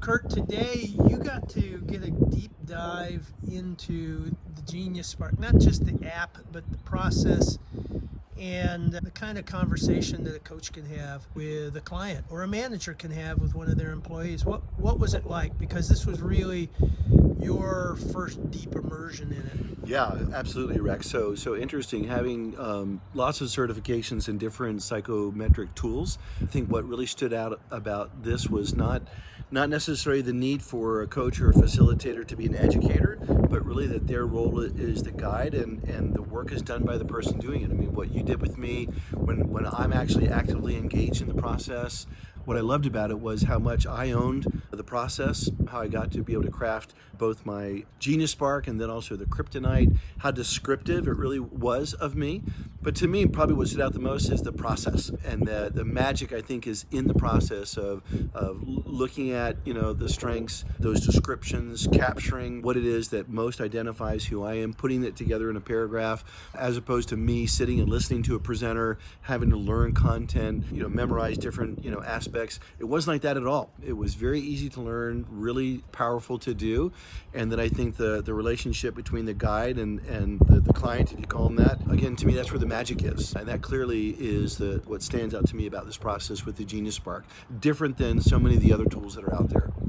Kurt, today you got to get a deep dive into the Genius Spark, not just the app, but the process and the kind of conversation that a coach can have with a client or a manager can have with one of their employees. What was it like? Because this was really your first deep immersion in it. Yeah, absolutely, Rex. So interesting having lots of certifications in different psychometric tools. I think what really stood out about this was not necessarily the need for a coach or a facilitator to be an educator, but really that their role is the guide and the work is done by the person doing it. I mean, what you did with me when I'm actually actively engaged in the process. What I loved about it was how much I owned the process, how I got to be able to craft both my Genius Spark and then also the Kryptonite, how descriptive it really was of me. But to me, probably what stood out the most is the process. And the magic, I think, is in the process of looking at, the strengths, those descriptions, capturing what it is that most identifies who I am, putting it together in a paragraph, as opposed to me sitting and listening to a presenter, having to learn content, memorize different, aspects. It wasn't like that at all. It was very easy to learn, really powerful to do. And then I think the relationship between the guide and the client, if you call them that, again, to me, that's where the magic is. And that clearly is what stands out to me about this process with the Genius Spark. Different than so many of the other tools that are out there.